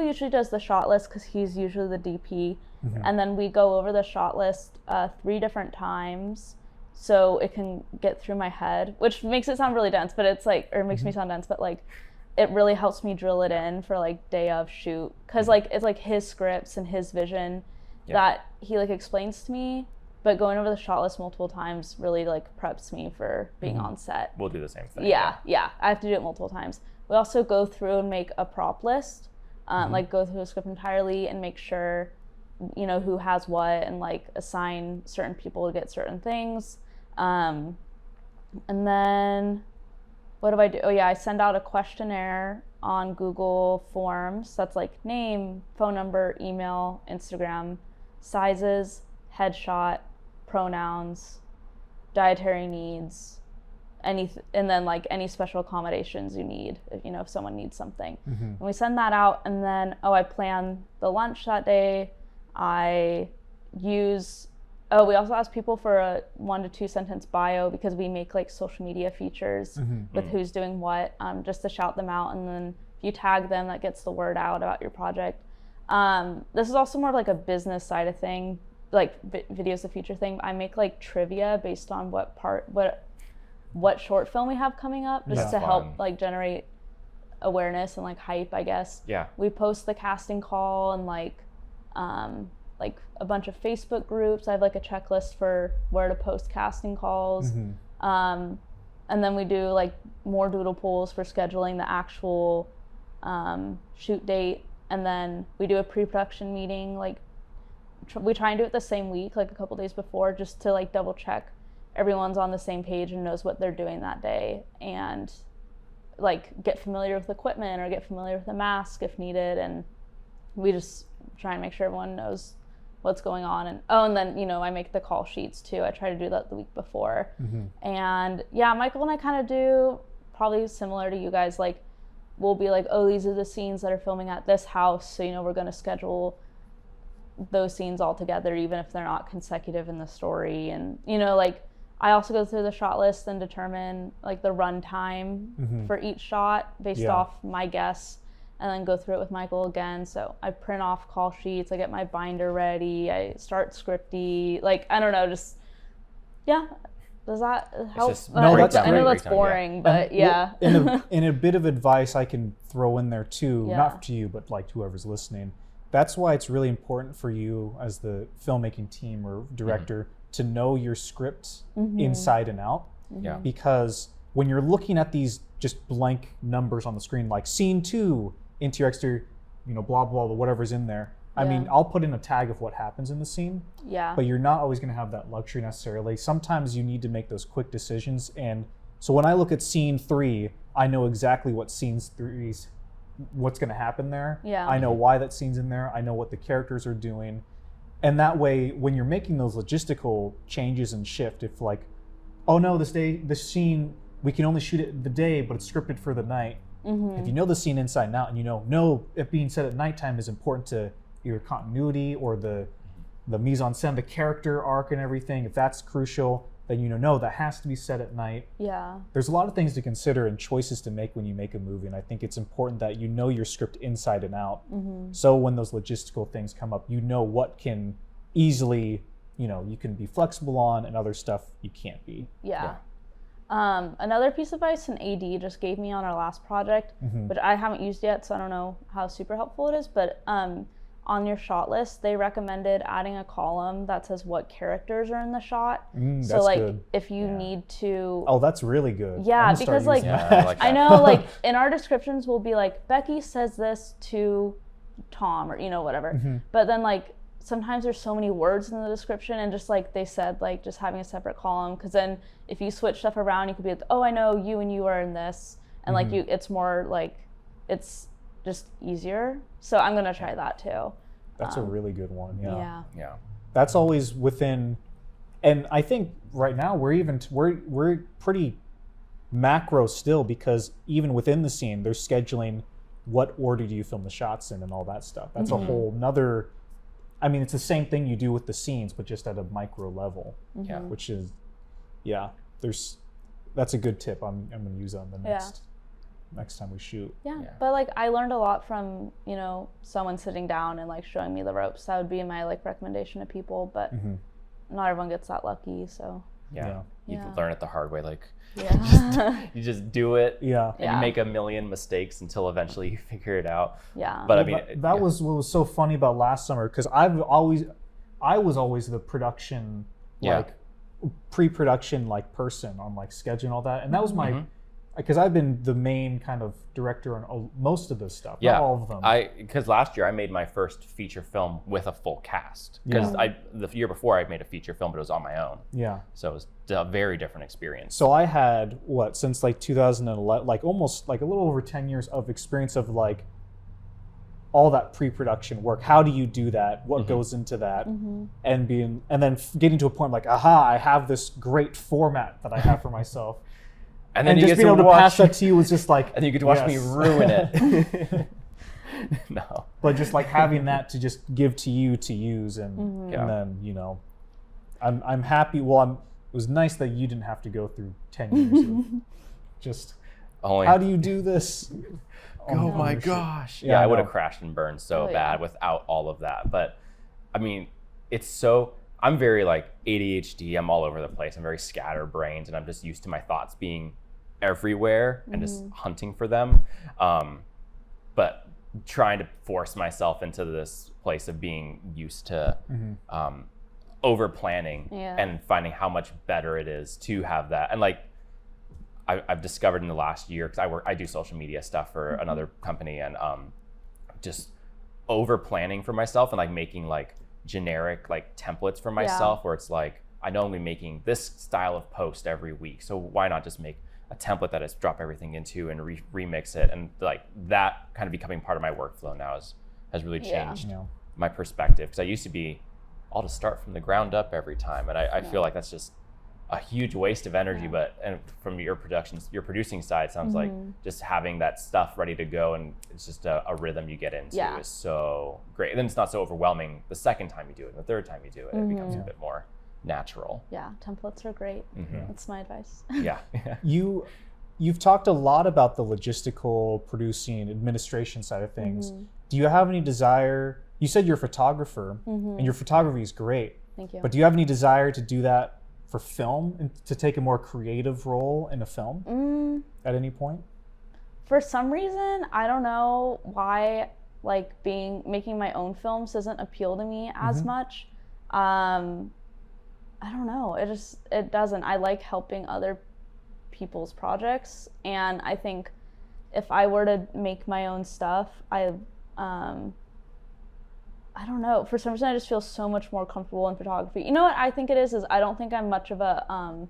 usually does the shot list because he's usually the DP, and then we go over the shot list 3 different times so it can get through my head, which makes it sound really dense, but it's like, or makes me sound dense, but like, it really helps me drill it in for like day of shoot, because like it's like his scripts and his vision that he like explains to me, but going over the shot list multiple times really like preps me for being on set. We'll do the same thing. Yeah, I have to do it multiple times. we also go through and make a prop list, like go through the script entirely and make sure, you know, who has what, and like assign certain people to get certain things. And then what do I do? Oh yeah, I send out a questionnaire on Google Forms. That's like name, phone number, email, Instagram, sizes, headshot, pronouns, dietary needs, and then like any special accommodations you need, if someone needs something. And we send that out, and then I plan the lunch that day. We also ask people for a 1 to 2 sentence bio, because we make like social media features with who's doing what, just to shout them out. And then if you tag them, that gets the word out about your project. This is also more of like a business side of thing, like videos of future thing. I make like trivia based on what short film we have coming up, just to help like generate awareness and like hype, I guess. Yeah. We post the casting call and like a bunch of Facebook groups. I have like a checklist for where to post casting calls. And then we do like more doodle polls for scheduling the actual shoot date. And then we do a pre-production meeting. Like we try and do it the same week, like a couple days before, just to like double check everyone's on the same page and knows what they're doing that day, and like get familiar with equipment or get familiar with the mask if needed. And we just try and make sure everyone knows what's going on. And then I make the call sheets too. I try to do that the week before. And yeah, Michael and I kind of do probably similar to you guys. Like we'll be like, oh, these are the scenes that are filming at this house, so we're going to schedule those scenes all together, even if they're not consecutive in the story. And like I also go through the shot list and determine like the run time for each shot based off my guess, and then go through it with Michael again. So I print off call sheets, I get my binder ready, I start scripty, like I don't know, just does that help? No, that's I know great. that's boring, but yeah. Well, and a bit of advice I can throw in there too, not to you, but like whoever's listening. That's why it's really important for you as the filmmaking team or director to know your script inside and out. Yeah. Because when you're looking at these just blank numbers on the screen, like scene 2, interior, exterior, blah, blah, blah, whatever's in there. I mean, I'll put in a tag of what happens in the scene. Yeah. But you're not always going to have that luxury necessarily. Sometimes you need to make those quick decisions. And so when I look at scene 3, I know exactly what scene's 3's, what's going to happen there. Yeah. I know why that scene's in there. I know what the characters are doing. And that way, when you're making those logistical changes and shift, if like, oh no, this scene, we can only shoot it the day, but it's scripted for the night. If you know the scene inside and out, and no, it being set at nighttime is important to your continuity or the mise en scène, the character arc and everything, if that's crucial, then no, that has to be set at night. Yeah. There's a lot of things to consider and choices to make when you make a movie, and I think it's important that you know your script inside and out. So when those logistical things come up, what can easily, you can be flexible on, and other stuff you can't be. Yeah. Another piece of advice an AD just gave me on our last project, which I haven't used yet, so I don't know how super helpful it is, but on your shot list, they recommended adding a column that says what characters are in the shot. So like good. If you need to... Oh, that's really good. Yeah, because like, I know like in our descriptions we'll be like, Becky says this to Tom or whatever. But then like sometimes there's so many words in the description, and just like they said, like just having a separate column, because then if you switch stuff around, you could be like, oh, I know you and you are in this, and like it's more like, it's just easier. So I'm gonna try that too. That's a really good one. Yeah. That's always within, and I think right now we're pretty macro still, because even within the scene, they're scheduling what order do you film the shots in and all that stuff. That's a whole nother. I mean, it's the same thing you do with the scenes, but just at a micro level. Yeah. Which is, that's a good tip. I'm gonna use on the next time we shoot. Yeah, but like I learned a lot from someone sitting down and like showing me the ropes. That would be my like recommendation to people, but not everyone gets that lucky. So you learn it the hard way. Like you just do it. Yeah, and you make a million mistakes until eventually you figure it out. Yeah, but I mean that was what was so funny about last summer, because I was always the production like pre-production like person on like schedule and all that, and that was my because I've been the main kind of director on most of this stuff, Yeah, not all of them. Because last year I made my first feature film with a full cast. Because the year before I made a feature film, but it was on my own. Yeah. So it was a very different experience. So I had since like 2011, like almost like a little over 10 years of experience of like all that pre-production work. How do you do that? What goes into that? And then getting to a point like, aha, I have this great format that I have for myself. And then just you get being able to watch, pass that to you was just like, and you get to watch me ruin it. No. But just like having that to just give to you to use, and then I'm happy. Well, it was nice that you didn't have to go through 10 years of just how do you do this? Oh my gosh. Yeah, I would have crashed and burned so bad without all of that. But I mean, I'm very like ADHD. I'm all over the place. I'm very scatterbrained, and I'm just used to my thoughts being everywhere and just hunting for them. But trying to force myself into this place of being used to over planning and finding how much better it is to have that. And like I've discovered in the last year, because I do social media stuff for another company, and just over planning for myself and like making like generic like templates for myself where it's like, I know I'm gonna be making this style of post every week, so why not just make a template that I drop everything into and remix it, and like that kind of becoming part of my workflow now has really changed my perspective, because I used to be, I'll just start from the ground up every time, and I feel like that's just a huge waste of energy. But and from your producing side, sounds like just having that stuff ready to go, and it's just a rhythm you get into is so great. And then it's not so overwhelming the second time you do it, and the third time you do it, it becomes a bit more natural. Yeah, templates are great. That's my advice. Yeah. You've talked a lot about the logistical, producing, administration side of things. Do you have any desire? You said you're a photographer, and your photography is great. Thank you. But do you have any desire to do that for film and to take a more creative role in a film at any point? For some reason, I don't know why, like making my own films doesn't appeal to me as much. I don't know. It doesn't. I like helping other people's projects, and I think if I were to make my own stuff, I don't know. For some reason, I just feel so much more comfortable in photography. You know what I think it is I don't think I'm much of a I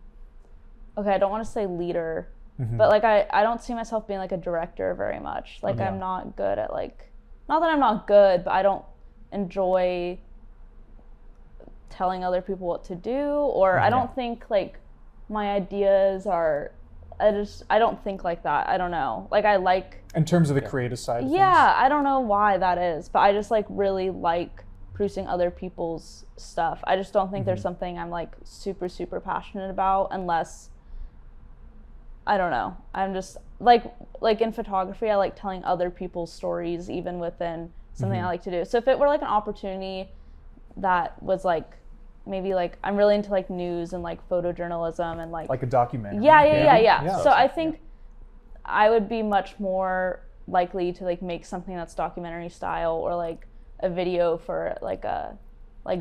don't want to say leader, but like I don't see myself being like a director very much. Like I'm not good at like, not that I'm not good, but I don't enjoy telling other people what to do, or I don't think like my ideas are, I don't think like that. I don't know. Like I like, in terms of the creative side of things? I don't know why that is, but I just like really like producing other people's stuff. I just don't think there's something I'm like super, super passionate about, unless, I don't know. I'm just like in photography, I like telling other people's stories even within something I like to do. So if it were like an opportunity that was like, maybe like I'm really into like news and like photojournalism and like a documentary. Yeah. So I think I would be much more likely to like make something that's documentary style, or like a video for like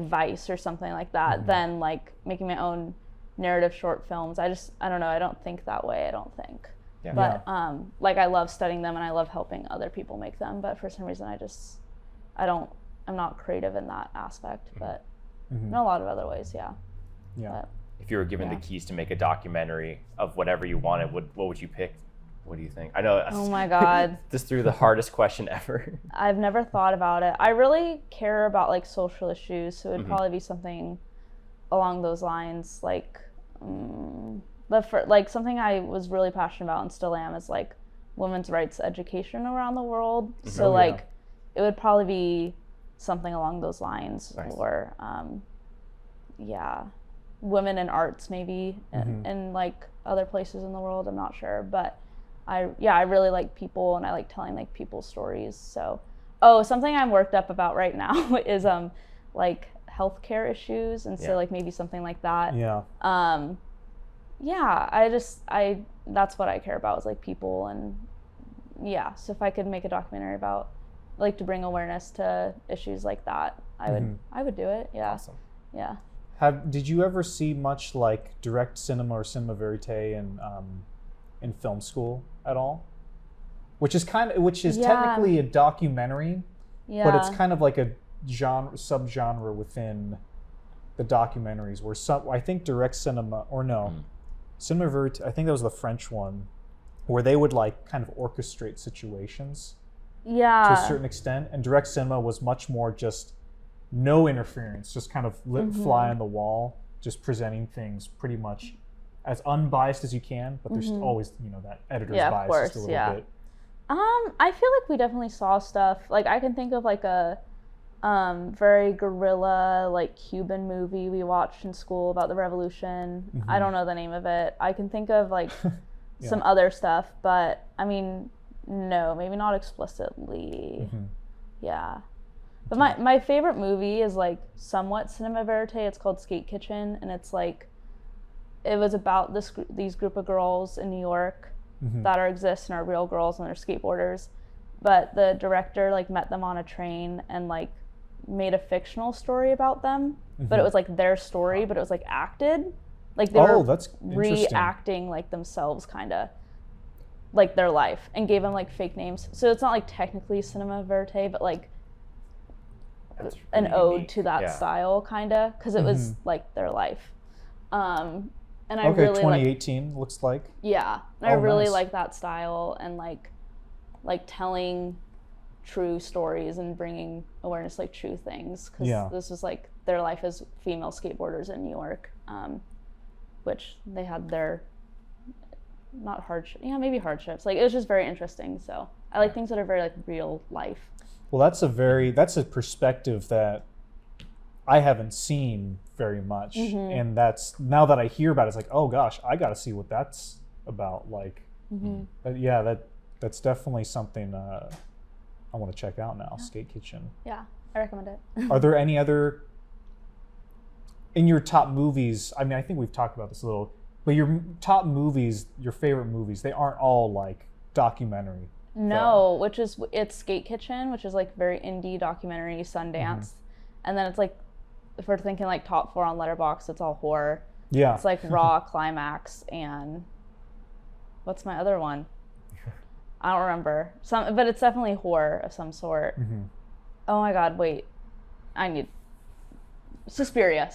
Vice or something like that, than like making my own narrative short films. I don't know. I don't think that way. I don't think. Yeah. But like I love studying them and I love helping other people make them. But for some reason, I'm not creative in that aspect. But in a lot of other ways, yeah. But, if you were given the keys to make a documentary of whatever you wanted, what would you pick? What do you think? I know. Oh my God. This threw the hardest question ever. I've never thought about it. I really care about like social issues, so it would probably be something along those lines. Like, like something I was really passionate about and still am is like women's rights education around the world. So it would probably be something along those lines, or women in arts maybe, in like other places in the world. I'm not sure, but I really like people, and I like telling like people's stories. So something I'm worked up about right now is like healthcare issues, and so like maybe something like that. That's what I care about, is like people. And so if I could make a documentary about, like, to bring awareness to issues like that, I would do it. Awesome. Did you ever see much like direct cinema or cinema verite in film school at all, which is technically a documentary, but it's kind of like a subgenre within the documentaries where I think direct cinema, or no, cinema verite, I think that was the French one, where they would like kind of orchestrate situations to a certain extent, and direct cinema was much more just no interference, just kind of fly on the wall, just presenting things pretty much as unbiased as you can, but there's always, that editor's bias just a little bit. I feel like we definitely saw stuff. Like I can think of like a very guerrilla, like Cuban movie we watched in school about the revolution. I don't know the name of it. I can think of like some other stuff, but I mean, no, maybe not explicitly. Yeah. But my favorite movie is like somewhat cinema verite. It's called Skate Kitchen, and it's like, it was about these group of girls in New York that exist and are real girls and they're skateboarders. But the director like met them on a train and like made a fictional story about them. But it was like their story, but it was like acted. Like they were that's reenacting like themselves, kind of like their life, and gave them like fake names. So it's not like technically cinema verite, but like really an ode to that style, kind of, because it was like their life. And I really 2018 looks like. Yeah, I really like that style, and like telling true stories and bringing awareness like true things, because this was like their life as female skateboarders in New York, which they had their maybe hardships. Like it was just very interesting. So I like things that are very like real life. Well, that's a perspective that I haven't seen very much, and that's, now that I hear about it, it's like, oh gosh, I got to see what that's about. Like, that's definitely something I want to check out now. Skate Kitchen. Yeah, I recommend it. Are there any other in your top movies? I mean, I think we've talked about this a little, but your top movies, your favorite movies, they aren't all like documentary. No, it's Skate Kitchen, which is like very indie documentary, Sundance, and then it's like, if we're thinking like top 4 on Letterboxd, it's all horror. Yeah. It's like Raw, Climax, and what's my other one? I don't remember. But it's definitely horror of some sort. Oh my God, wait. I need Suspiria.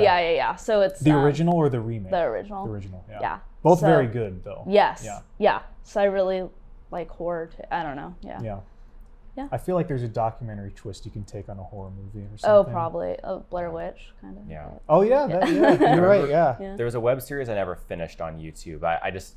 Yeah. So it's the original or the remake? The original. The original, yeah. Both very good though. Yes. Yeah. So I really like horror too. I don't know. Yeah. I feel like there's a documentary twist you can take on a horror movie or something. Oh, probably. Blair Witch, kind of. Yeah. Oh, yeah. You're right, yeah. There was a web series I never finished on YouTube. I just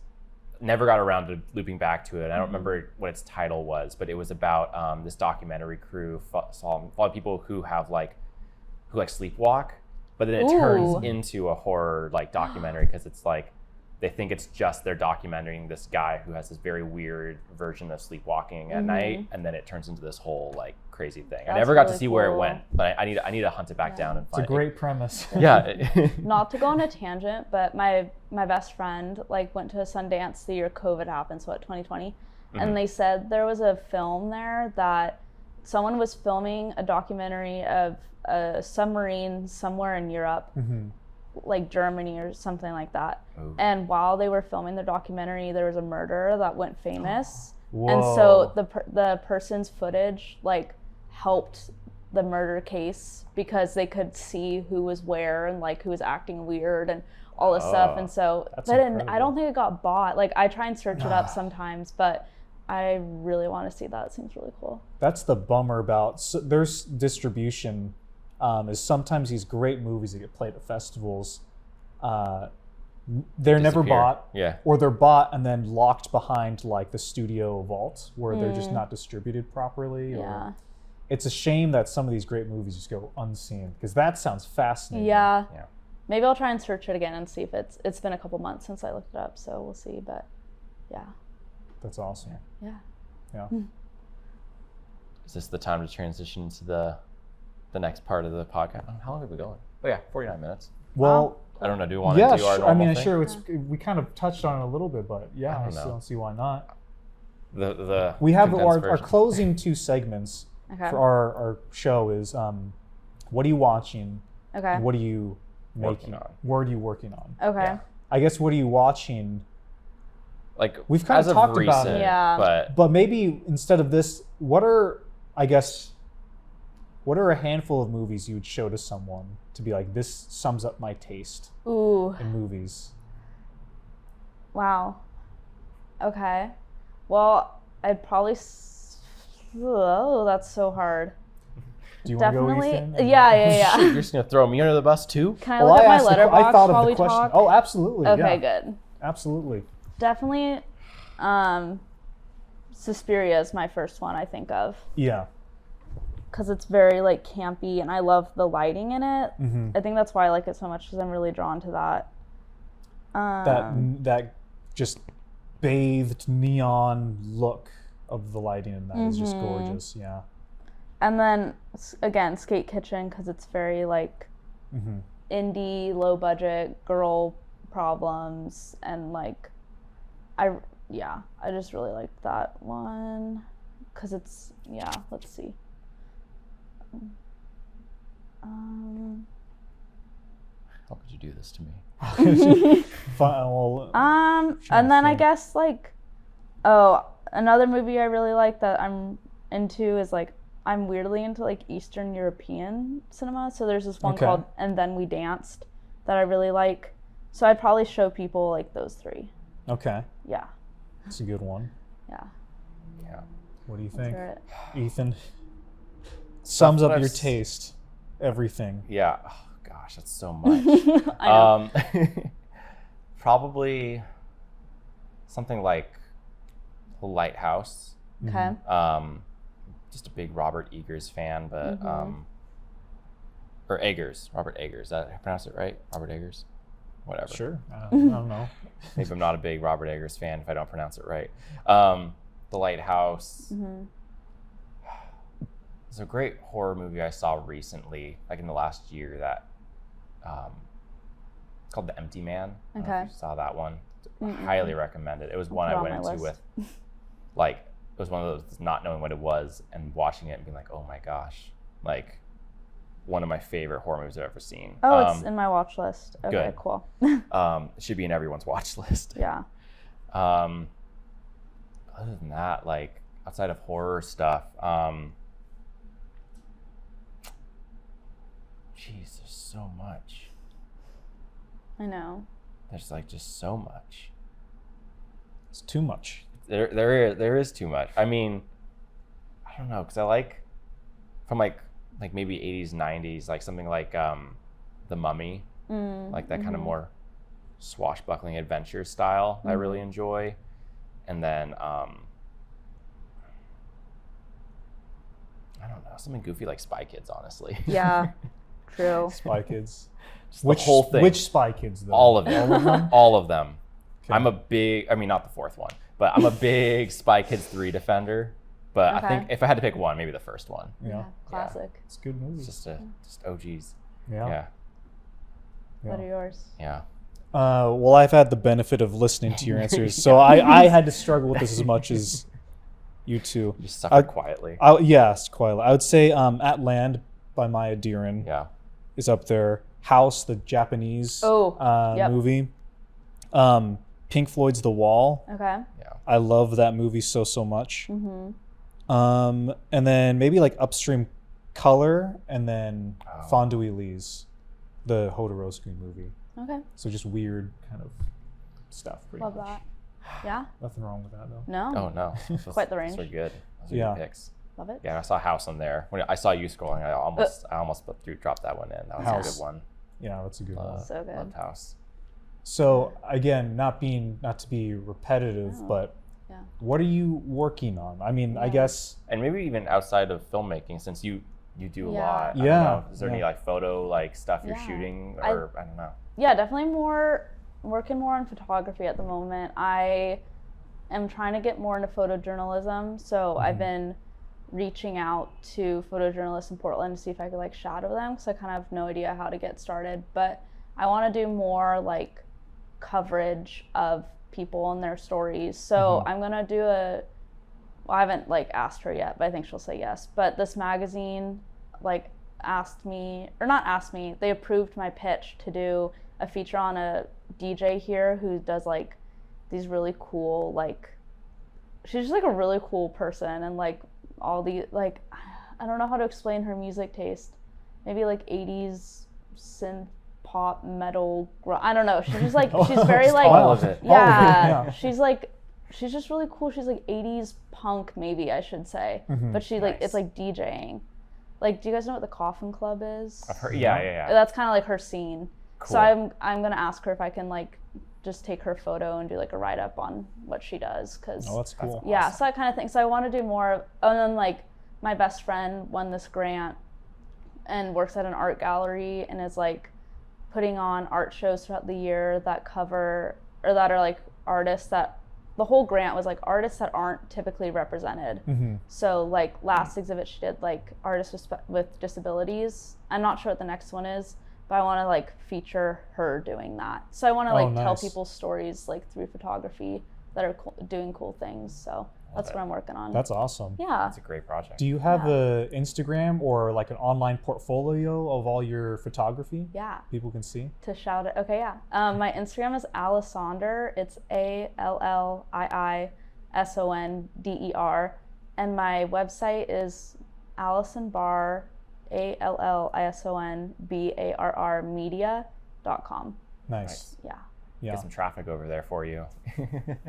never got around to looping back to it. I don't remember what its title was, but it was about this documentary crew following people who sleepwalk, but then it turns into a horror like documentary, because it's like, they think it's just they're documenting this guy who has this very weird version of sleepwalking at night, and then it turns into this whole like crazy thing. I never got to see where it went, but I need to hunt it back down and find it. It's a great premise. Yeah. Not to go on a tangent, but my best friend like went to Sundance the year COVID happened, so 2020, and they said there was a film there that someone was filming a documentary of a submarine somewhere in Europe. Like Germany or something like that. And while they were filming the documentary, there was a murder that went famous. And so the person's footage like helped the murder case, because they could see who was where and like who was acting weird and all this stuff. And so, I don't think it got bought. Like I try and search it up sometimes, but I really want to see that. It seems really cool. That's the bummer about there's distribution. Is sometimes these great movies that get played at festivals, they're never bought, or they're bought and then locked behind like the studio vault, where they're just not distributed properly. Or it's a shame that some of these great movies just go unseen, because that sounds fascinating. Yeah. Maybe I'll try and search it again and see if it's been a couple months since I looked it up, so we'll see. But that's awesome. Yeah. Is this the time to transition to the next part of the podcast? How long have we been going? Oh yeah, 49 minutes. Well, I don't know. Do you want to do our normal thing? Sure. We kind of touched on it a little bit, but I don't see why not. We have our closing 2 segments for our show is what are you watching? Okay. What are you making? What are you working on? Okay. I guess what are you watching like we've kind of talked about it. Yeah. But maybe instead of this, what are a handful of movies you would show to someone to be like, this sums up my taste in movies? Wow. Okay. Well, I'd probably. Oh, that's so hard. Do you want to go, Definitely. Ethan? Yeah. You're just gonna throw me under the bus too? Can I look at my I letterbox thought of while the we question. talk? Oh, absolutely. Okay, yeah. good. Absolutely. Definitely, Suspiria is my first one I think of. Yeah. Because it's very like campy, and I love the lighting in it. Mm-hmm. I think that's why I like it so much, because I'm really drawn to that. That just bathed neon look of the lighting in that is just gorgeous. Yeah. And then again, Skate Kitchen, because it's very like indie, low budget, girl problems, and like I just really like that one because it's let's see. How could you do this to me? And then I guess like, another movie I really like that I'm into is like, I'm weirdly into like Eastern European cinema. So there's this one called And Then We Danced that I really like. So I'd probably show people like those three. Okay. Yeah. That's a good one. Yeah. Yeah. What do you think, hear it. Ethan? Sums up I've your taste. Everything. Yeah. Oh, gosh, that's so much. I know. Probably something like The Lighthouse. Okay. Just a big Robert Eggers fan, but or Eggers, Robert Eggers. Did I pronounce it right? Robert Eggers? Whatever. Sure. I don't know. Maybe I'm not a big Robert Eggers fan if I don't pronounce it right. The Lighthouse. It's a great horror movie I saw recently, like in the last year, that it's called The Empty Man. I don't know if you saw that one. Highly recommend it. It was one I went into with, like, it was one of those not knowing what it was and watching it and being like, oh my gosh, like one of my favorite horror movies I've ever seen. Oh, it's in my watch list. Okay, good. Cool. It should be in everyone's watch list. Yeah. Other than that, like outside of horror stuff, geez, there's so much. I know. There's like just so much. It's too much. There is too much. I mean, I don't know, because I like from like maybe 80s, 90s, like something like The Mummy, like that kind of more swashbuckling adventure style I really enjoy. And then I don't know, something goofy like Spy Kids, honestly. Yeah, true. Spy Kids. The whole thing. Which Spy Kids though? All of them. All of them. Okay. I'm a big, I mean, not the fourth one, but I'm a big Spy Kids 3 defender. But I think if I had to pick one, maybe the first one. Yeah. Classic. It's a good movie. It's just OGs. Yeah. What are yours? Yeah. Well, I've had the benefit of listening to your answers, so I had to struggle with this as much as you two. You just suffered quietly. Yes, quietly. I would say At Land by Maya Deren is up there. House, the Japanese movie. Pink Floyd's The Wall. Okay. Yeah. I love that movie so much. And then maybe like Upstream Color, and then Fondue Elise, the Jodorowsky movie. Okay. So just weird kind of stuff. Love much. that. Yeah. Nothing wrong with that though. No. Oh no. Quite the range. Those are good. Those are good picks. Love it. Yeah, I saw House on there. When I saw you scrolling, I almost dropped that one in. That was a good one. Yeah, that's a good one. So good. Loved House. So again, not to be repetitive, but what are you working on? I mean, I guess, and maybe even outside of filmmaking, since you do a lot. I don't Yeah. know. Is there any like photo like stuff you're shooting, or I don't know? Yeah, definitely working more on photography at the moment. I am trying to get more into photojournalism, so I've been reaching out to photojournalists in Portland to see if I could like shadow them, because I kind of have no idea how to get started. But I want to do more like coverage of people and their stories. So I'm gonna do I haven't like asked her yet, but I think she'll say yes. But this magazine like they approved my pitch to do a feature on a DJ here who does like these really cool, like, she's just like a really cool person, and like all the, like, I don't know how to explain her music taste. Maybe like 80s synth pop metal. I don't know. She's just like, she's very like, all of it. Yeah, she's just really cool. She's like 80s punk, maybe I should say, but she like it's like DJing. Like, do you guys know what the Coffin Club is? I've heard, yeah. That's kind of like her scene. Cool. So I'm gonna ask her if I can like just take her photo and do like a write up on what she does, because that's cool. Yeah, so that kind of thing. So I want to do more of, and then like my best friend won this grant and works at an art gallery and is like putting on art shows throughout the year that cover, or that are like artists that, the whole grant was like artists that aren't typically represented. So like last exhibit she did like artists with disabilities. I'm not sure what the next one is, but I want to like feature her doing that. So I want to like tell people stories like through photography that are doing cool things. So that's what I'm working on. That's awesome. Yeah. That's a great project. Do you have a Instagram or like an online portfolio of all your photography? Yeah. People can see? To shout it. Okay, yeah. My Instagram is Allison. It's ALLIISONDER. And my website is Allison Barr, ALLISONBARR media.com. Nice. Yeah. Get some traffic over there for you.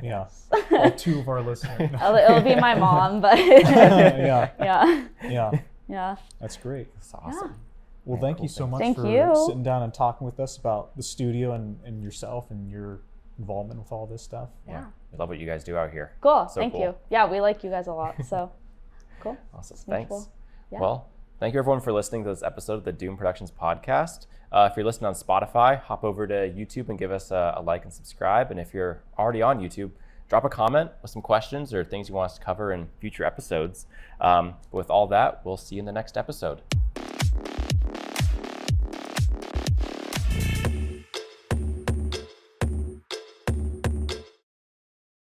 Yeah. All 2 of our listeners. It'll be my mom, but yeah. That's great. That's awesome. Yeah. Well, thank you so much Thank for you. sitting down and talking with us about the studio and yourself and your involvement with all this stuff. Yeah. We love what you guys do out here. Cool. So Thank cool. you. Yeah, we like you guys a lot. So cool. Awesome. It's Thanks. mutual. Yeah. Well, thank you everyone for listening to this episode of the Doom Productions podcast. If you're listening on Spotify, hop over to YouTube and give us a like and subscribe. And if you're already on YouTube, drop a comment with some questions or things you want us to cover in future episodes. With all that, we'll see you in the next episode.